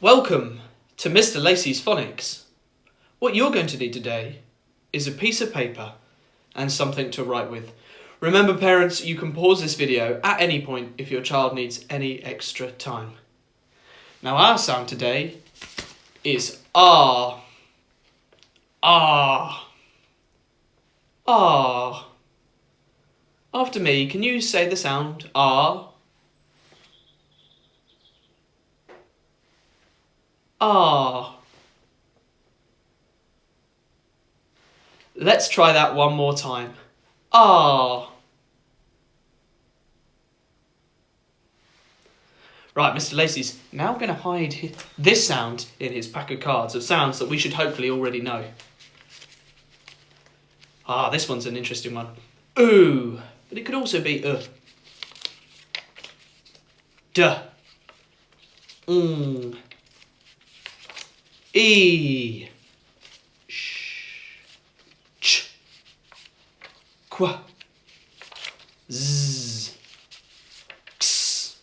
Welcome to Mr. Lacey's Phonics. What you're going to need today is a piece of paper and something to write with. Remember parents, you can pause this video at any point if your child needs any extra time. Now our sound today is ah, ah, ah. After me, can you say the sound ah? Ah. Let's try that one more time. Ah. Right, Mr. Lacey's now going to hide this sound in his pack of cards of sounds that we should hopefully already know. Ah, this one's an interesting one. Ooh, but it could also be duh, e, sh, ch, qua, z, x.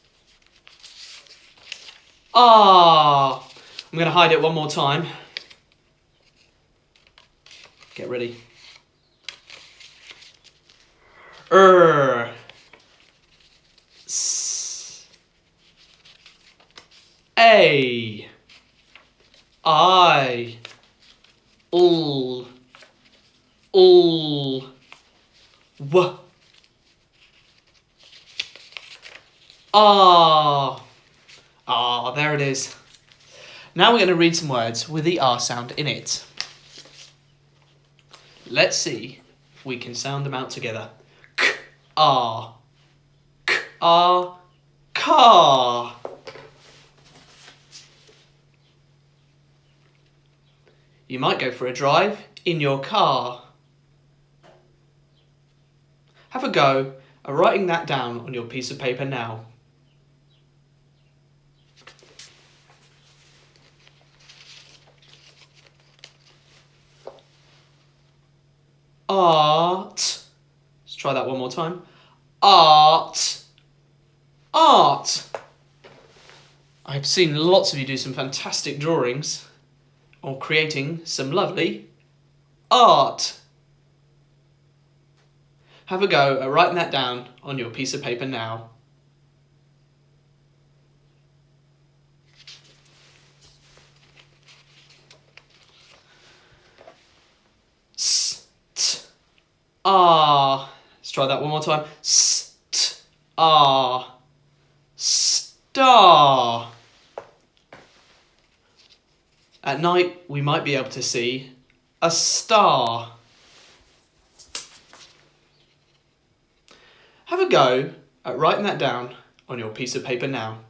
Ah, I'm going to hide it one more time. Get ready. S, A, I, w, ah. Ah, there it is. Now we're going to read some words with the R sound in it. Let's see if we can sound them out together. K, R, K, R, car. You might go for a drive in your car. Have a go at writing that down on your piece of paper now. Art. Let's try that one more time. Art. Art. I've seen lots of you do some fantastic drawings or creating some lovely art. Have a go at writing that down on your piece of paper now. Ah. Let's try that one more time. Ah. Star. At night, we might be able to see a star. Have a go at writing that down on your piece of paper now.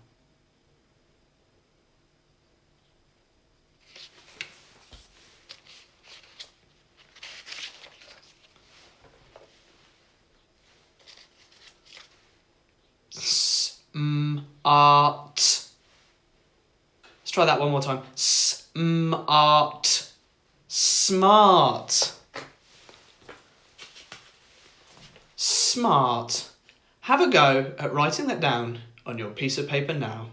Art. Let's try that one more time. Smart. Smart. Smart. Have a go at writing that down on your piece of paper now.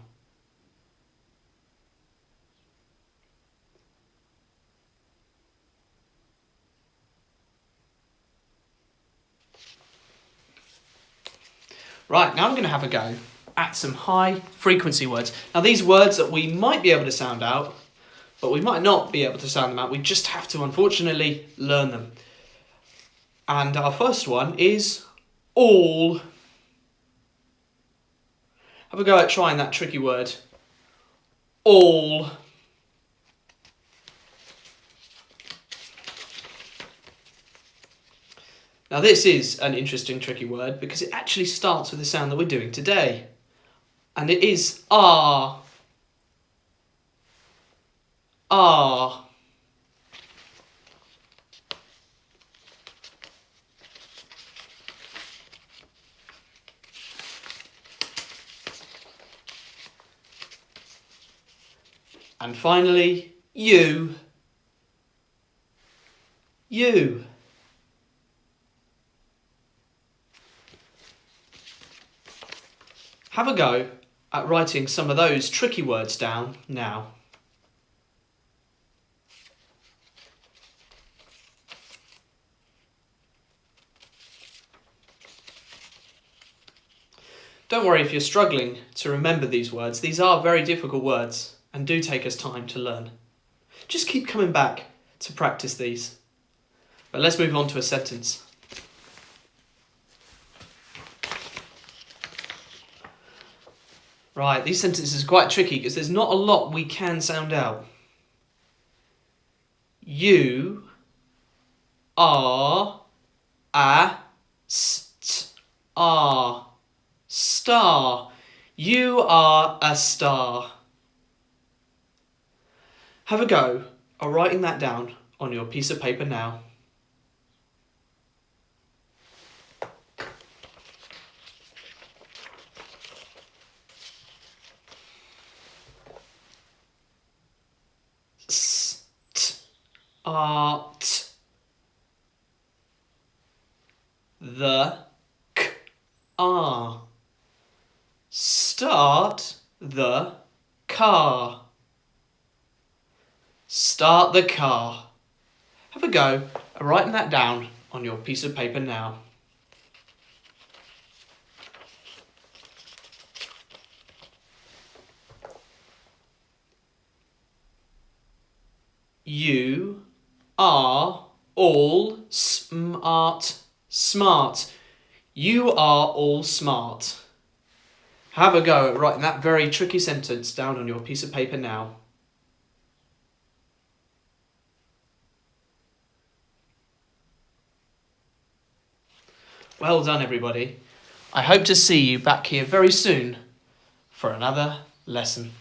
Right, now I'm going to have a go at some high frequency words. Now these words that we might be able to sound out, but we might not be able to sound them out. We just have to unfortunately learn them. And our first one is all. Have a go at trying that tricky word. All. Now this is an interesting tricky word because it actually starts with the sound that we're doing today. And it is ah. Ah. And finally, you. You. Have a go at writing some of those tricky words down now. Don't worry if you're struggling to remember these words. These are very difficult words and do take us time to learn. Just keep coming back to practice these. But let's move on to a sentence. Right, these sentences are quite tricky because there's not a lot we can sound out. You are a star. Star. You are a star. Have a go at writing that down on your piece of paper now. Art. The car. Start the car. Start the car. Have a go at writing that down on your piece of paper now. You are all smart. Smart. You are all smart. Have a go at writing that very tricky sentence down on your piece of paper now. Well done, everybody. I hope to see you back here very soon for another lesson.